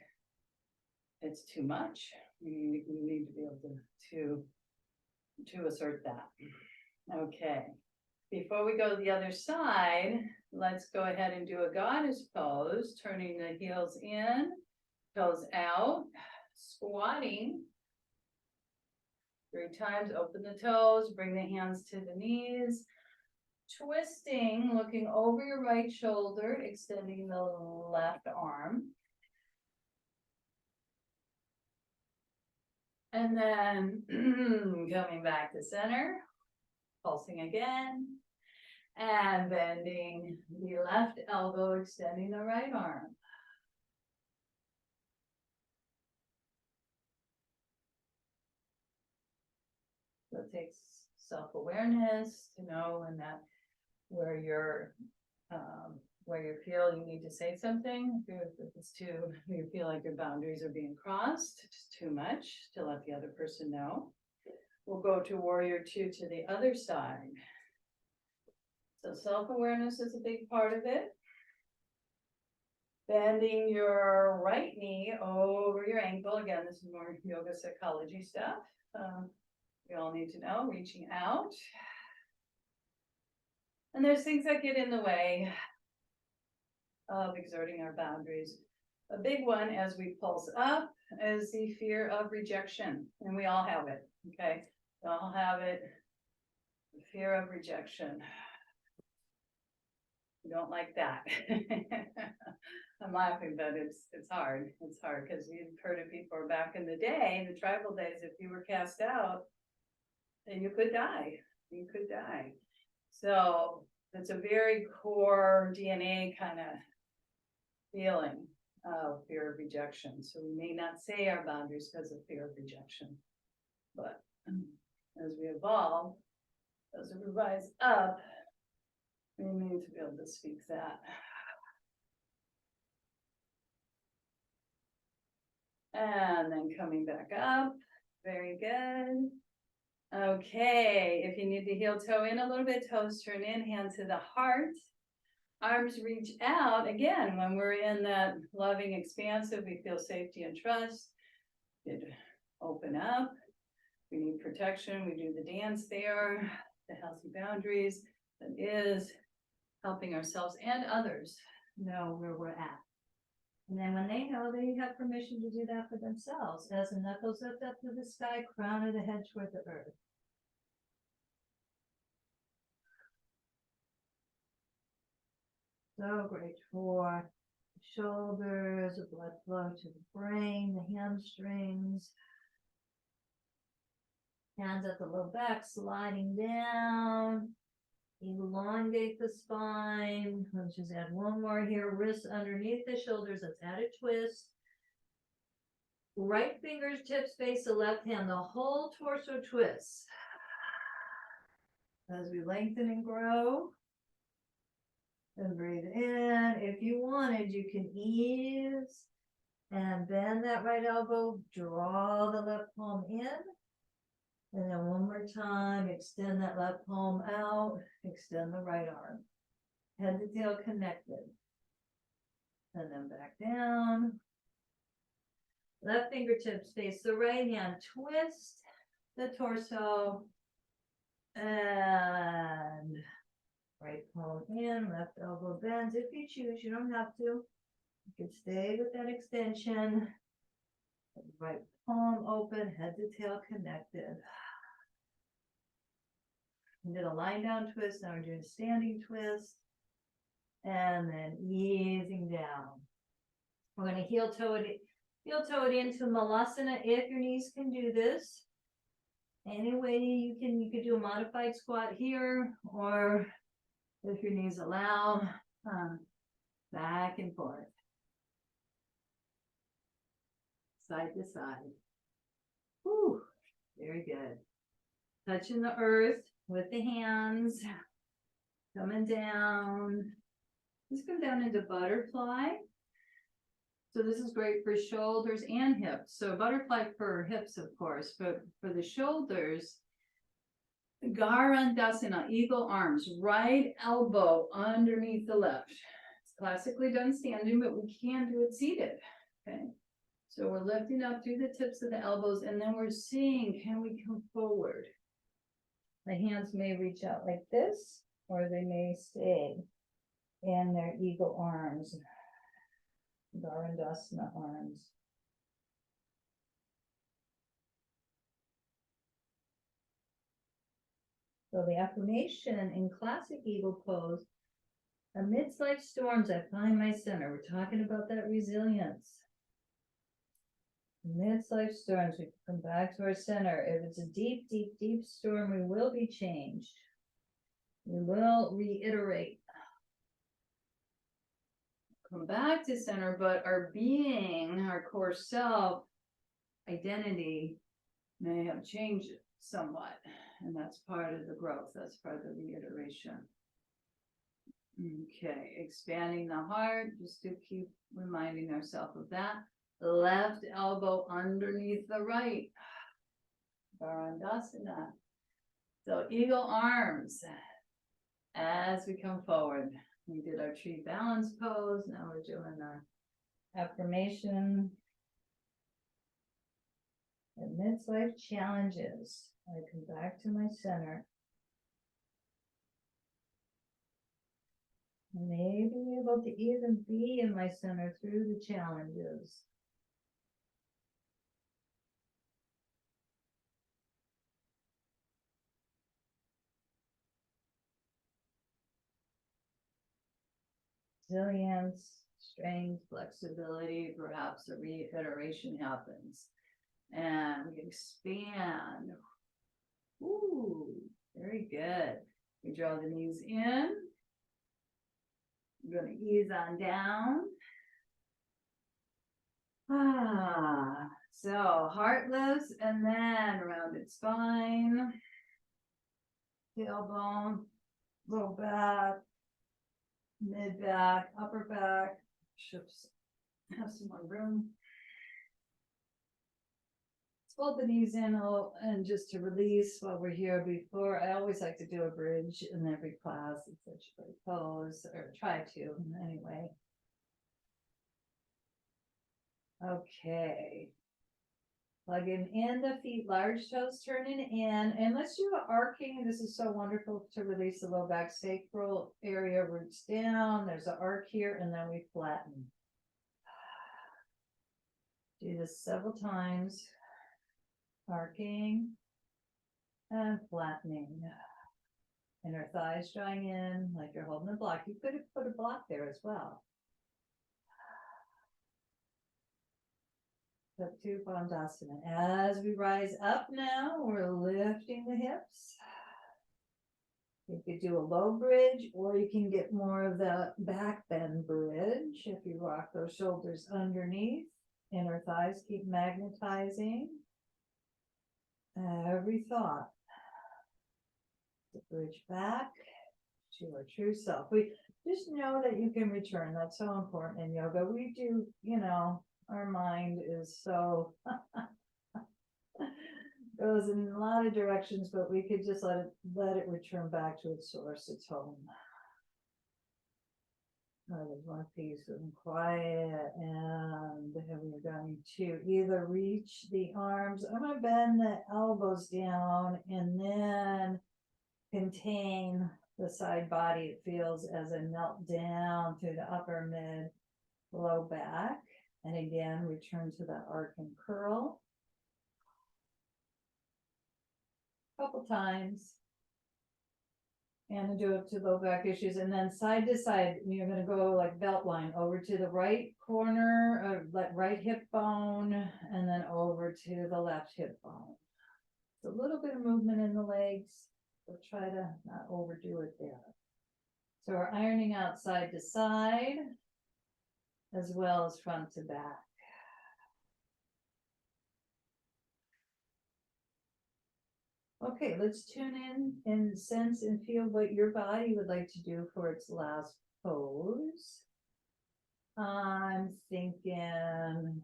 it's too much, we need to be able to assert that. Okay, before we go to the other side, let's go ahead and do a goddess pose, turning the heels in, toes out, squatting 3 times, open the toes, bring the hands to the knees, twisting, looking over your right shoulder, extending the left arm. And then coming back to center, pulsing again, and bending the left elbow, extending the right arm. So it takes self-awareness to know when that, where you feel you need to say something, if it's too, you feel like your boundaries are being crossed, it's too much, to let the other person know. We'll go to warrior 2 to the other side. So self-awareness is a big part of it. Bending your right knee over your ankle. Again, this is more yoga psychology stuff. We all need to know, reaching out. And there's things that get in the way of exerting our boundaries. A big one as we pulse up is the fear of rejection. And we all have it, okay? We all have it, the fear of rejection. We don't like that. I'm laughing, but it's hard. It's hard because you've heard of people back in the day, in the tribal days, if you were cast out, then you could die. You could die. So it's a very core DNA kind of feeling of fear of rejection. So we may not say our boundaries because of fear of rejection, but as we evolve, as we rise up, we need to be able to speak that. And then coming back up. Very good. Okay, if you need to heel toe in a little bit, toes turn in, hand to the heart. Arms reach out. Again, when we're in that loving, expansive, we feel safety and trust. It open up. We need protection. We do the dance there. The healthy boundaries. That is helping ourselves and others know where we're at. And then when they know, they have permission to do that for themselves. As the knuckles lift up to the sky, crown of the head toward the earth. So great for the shoulders, the blood flow to the brain, the hamstrings. Hands at the low back, sliding down. Elongate the spine. Let's just add one more here. Wrists underneath the shoulders. Let's add a twist. Right fingertips face the left hand. The whole torso twists. As we lengthen and grow. And breathe in. If you wanted, you can ease and bend that right elbow. Draw the left palm in. And then one more time, extend that left palm out, extend the right arm. Head to tail connected. And then back down. Left fingertips face the right hand, twist the torso. And right palm in, left elbow bends. If you choose, you don't have to. You can stay with that extension. Right palm open, head to tail connected. We did a lying down twist, now we're doing a standing twist. And then easing down. We're going to heel toe it into Malasana if your knees can do this. Any way you could do a modified squat here, or if your knees allow, back and forth, side to side. Whew, very good. Touching the earth with the hands, coming down. Let's come down into butterfly. So this is great for shoulders and hips. So butterfly for hips, of course, but for the shoulders, Garandasana, eagle arms, right elbow underneath the left. It's classically done standing, but we can do it seated. Okay. So we're lifting up through the tips of the elbows, and then we're seeing, can we come forward? The hands may reach out like this, or they may stay in their eagle arms, Garandasana arms. So the affirmation in classic eagle pose, amidst life storms, I find my center. We're talking about that resilience. Amidst life storms, we come back to our center. If it's a deep, deep, deep storm, we will be changed. We will reiterate. Come back to center, but our being, our core self, identity may have changed somewhat. And that's part of the growth. That's part of the reiteration. Okay, expanding the heart, just to keep reminding ourselves of that. Left elbow underneath the right. Garandasana. So eagle arms as we come forward. We did our tree balance pose. Now we're doing our affirmation. Amidst life challenges, I come back to my center. Maybe able to even be in my center through the challenges. Resilience, strength, flexibility, perhaps a reiteration happens. And we expand. Ooh, very good. We draw the knees in. We're going to ease on down. So heart lifts and then rounded spine, tailbone, low back, mid back, upper back. Should have some more room. Fold the knees in a little, and just to release while we're here. Before, I always like to do a bridge in every class. It's such a great pose, or try to anyway. Okay. Plugging in the feet, large toes turning in, and let's do an arcing. This is so wonderful to release the low back sacral area, roots down. There's an arc here, and then we flatten. Do this several times. Arcing and flattening. Inner thighs drawing in like you're holding a block. You could have put a block there as well. Up to Bandhasana. As we rise up now, we're lifting the hips. You could do a low bridge, or you can get more of the back bend bridge if you rock those shoulders underneath. Inner thighs keep magnetizing. Every thought. The bridge back to our true self. We just know that you can return. That's so important in yoga. We do, our mind is so goes in a lot of directions, but we could just let it return back to its source, its home. There's one piece and quiet, and then we're going to either reach the arms. I'm going to bend the elbows down and then contain the side body. It feels as I melt down through the upper, mid, low back. And again, return to that arc and curl. A couple times. And do up to low back issues, and then side to side, you're going to go like belt line over to the right corner, like right hip bone, and then over to the left hip bone. a little bit of movement in the legs, but try to not overdo it there. So we're ironing out side to side, as well as front to back. Okay, let's tune in and sense and feel what your body would like to do for its last pose. I'm thinking,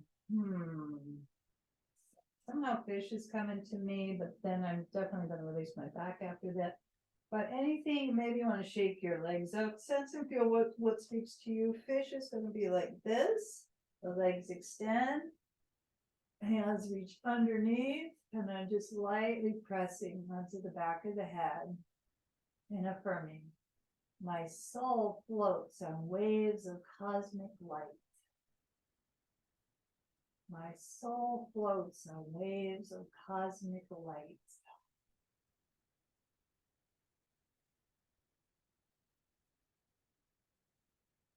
somehow fish is coming to me, but then I'm definitely going to release my back after that. But anything, maybe you want to shake your legs out, sense and feel what speaks to you. Fish is going to be like this. The legs extend, hands reach underneath, and I'm just lightly pressing onto the back of the head and affirming. My soul floats on waves of cosmic light. My soul floats on waves of cosmic light.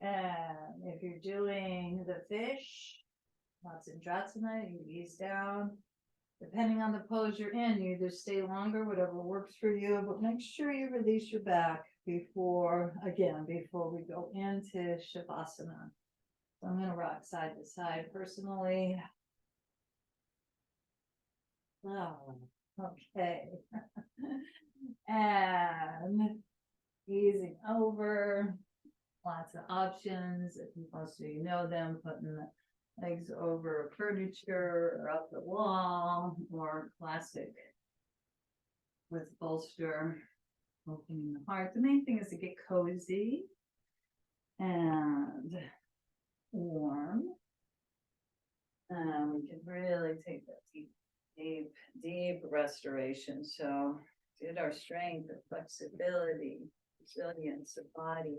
And if you're doing the fish, Matsyendrasana, you ease down. Depending on the pose you're in, you either stay longer, whatever works for you, but make sure you release your back before we go into Shavasana. So I'm going to rock side to side personally. Oh, okay. And easing over. Lots of options. If most of you know them, putting the legs over furniture or up the wall, or classic with bolster, opening the heart. The main thing is to get cozy and warm. We can really take that deep restoration. So get our strength, the flexibility, resilience of body,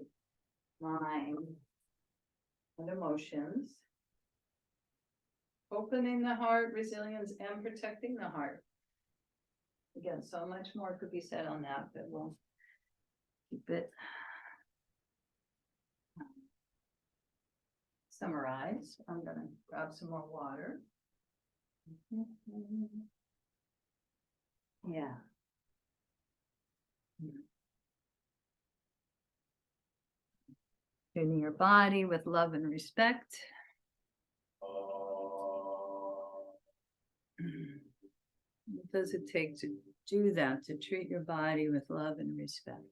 mind, and emotions. Opening the heart, resilience, and protecting the heart. Again, so much more could be said on that, but we'll keep it summarized. I'm going to grab some more water. Yeah. Tuning your body with love and respect. What does it take to do that, to treat your body with love and respect?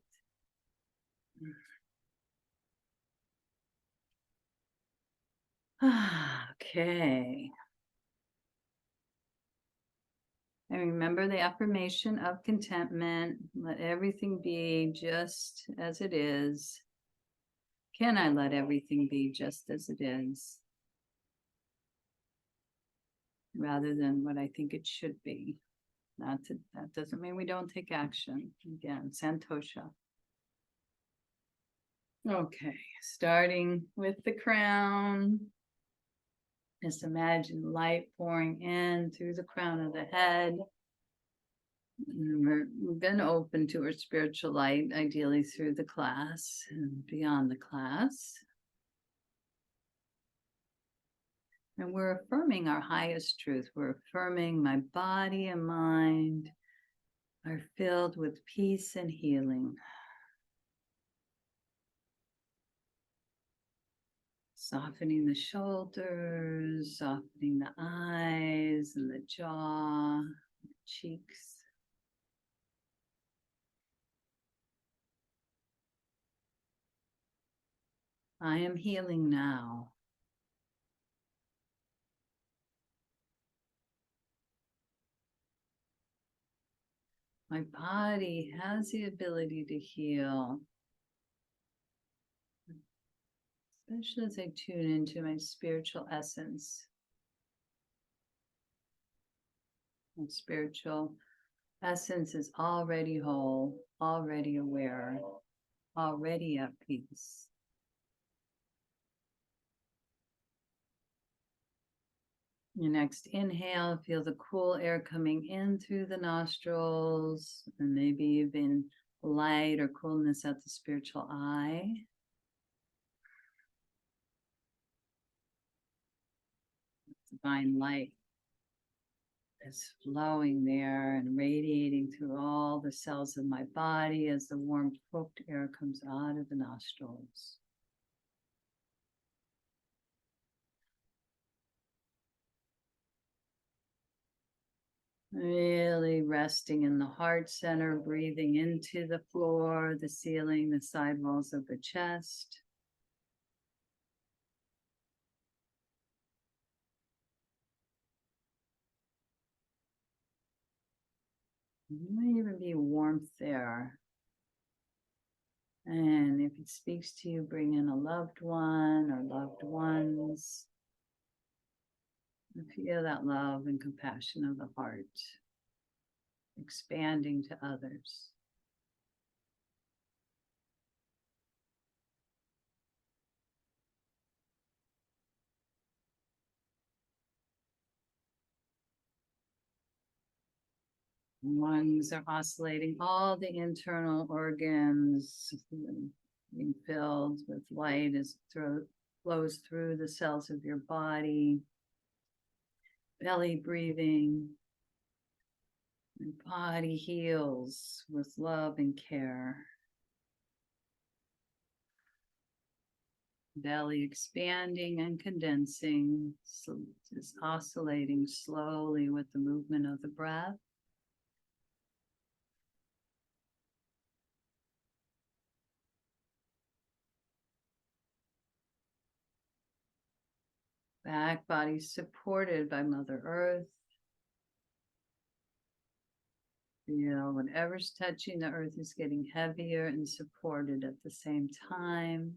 Okay. And remember the affirmation of contentment. Let everything be just as it is. Can I let everything be just as it is? Rather than what I think it should be. That doesn't mean we don't take action. Again, Santosha. Okay, starting with the crown. Just imagine light pouring in through the crown of the head. We've been open to our spiritual light, ideally through the class and beyond the class. And we're affirming our highest truth. We're affirming my body and mind are filled with peace and healing. Softening the shoulders, softening the eyes and the jaw, the cheeks. I am healing now. My body has the ability to heal, especially as I tune into my spiritual essence. My spiritual essence is already whole, already aware, already at peace. Your next inhale, feel the cool air coming in through the nostrils, and maybe even light or coolness at the spiritual eye. Divine light is flowing there and radiating through all the cells of my body as the warm, cooked air comes out of the nostrils. Really resting in the heart center, breathing into the floor, the ceiling, the side walls of the chest. There might even be warmth there. And if it speaks to you, bring in a loved one or loved ones. And feel that love and compassion of the heart expanding to others. Lungs are oscillating, all the internal organs being filled with light as it flows through the cells of your body. Belly breathing. Your body heals with love and care. Belly expanding and condensing, so just oscillating slowly with the movement of the breath. Back body supported by Mother Earth. Feel whatever's touching the earth is getting heavier and supported at the same time.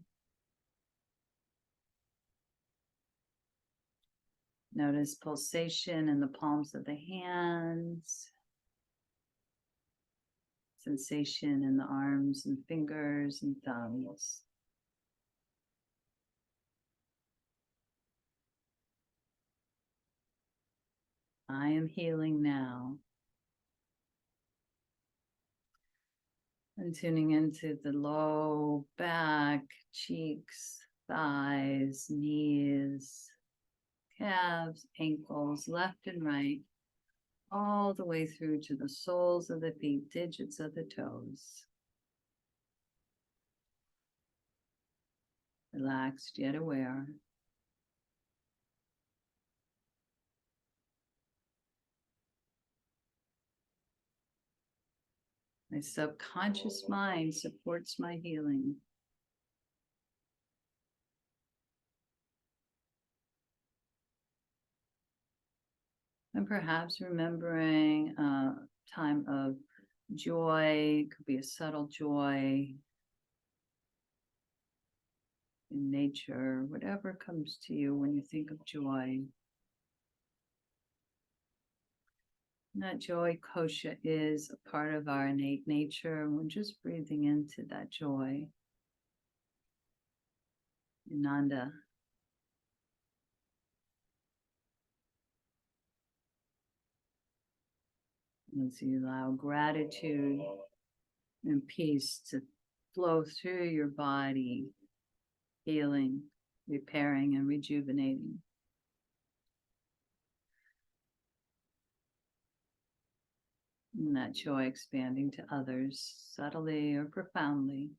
Notice pulsation in the palms of the hands. Sensation in the arms and fingers and thumbs. I am healing now. And tuning into the low back, cheeks, thighs, knees, calves, ankles, left and right, all the way through to the soles of the feet, digits of the toes. Relaxed yet aware. My subconscious mind supports my healing. And perhaps remembering a time of joy, could be a subtle joy in nature, whatever comes to you when you think of joy. And that joy kosha is a part of our innate nature, and we're just breathing into that joy. Ananda. As you allow gratitude and peace to flow through your body, healing, repairing, and rejuvenating. And that joy expanding to others, subtly or profoundly.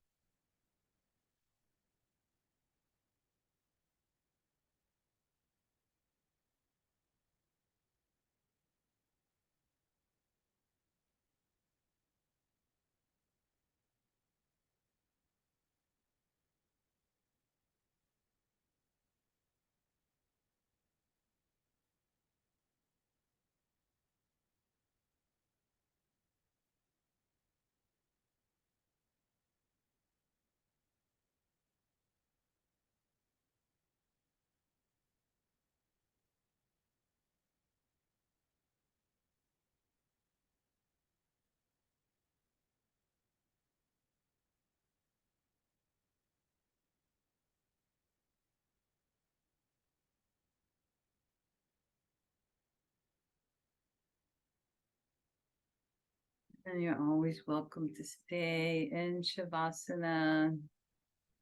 And you're always welcome to stay in Shavasana,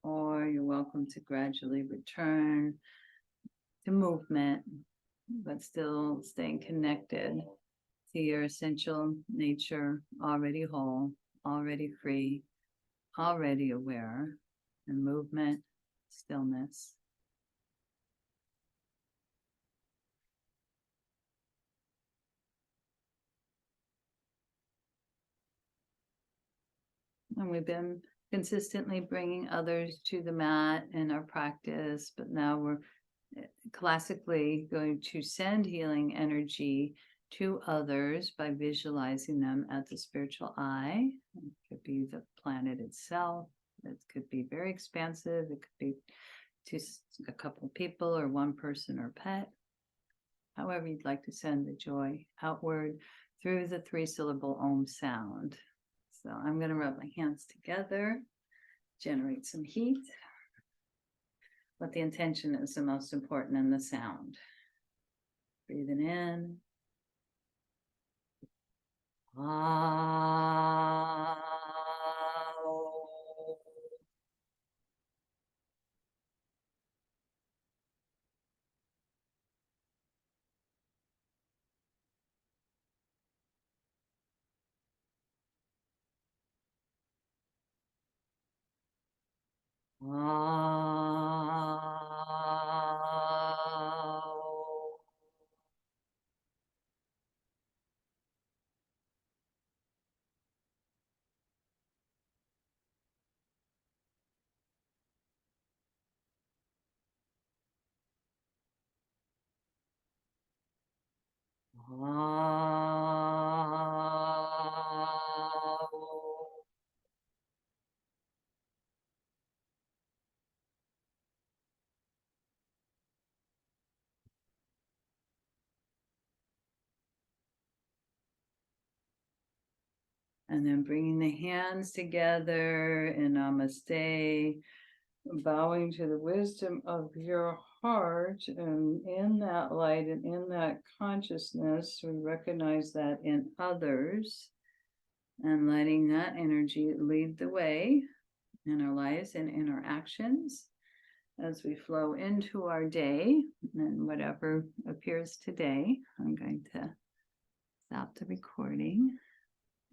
or you're welcome to gradually return to movement, but still staying connected to your essential nature, already whole, already free, already aware, and movement, stillness. And we've been consistently bringing others to the mat in our practice, but now we're classically going to send healing energy to others by visualizing them at the spiritual eye. It could be the planet itself. It could be very expansive. It could be to a couple people or one person or pet. However you'd like to send the joy outward through the 3-syllable Om sound. So I'm going to rub my hands together, generate some heat. But the intention is the most important in the sound. Breathing in. Ah. And then bringing the hands together in Namaste, bowing to the wisdom of your heart. And in that light and in that consciousness, we recognize that in others and letting that energy lead the way in our lives and in our actions as we flow into our day and whatever appears today. I'm going to stop the recording.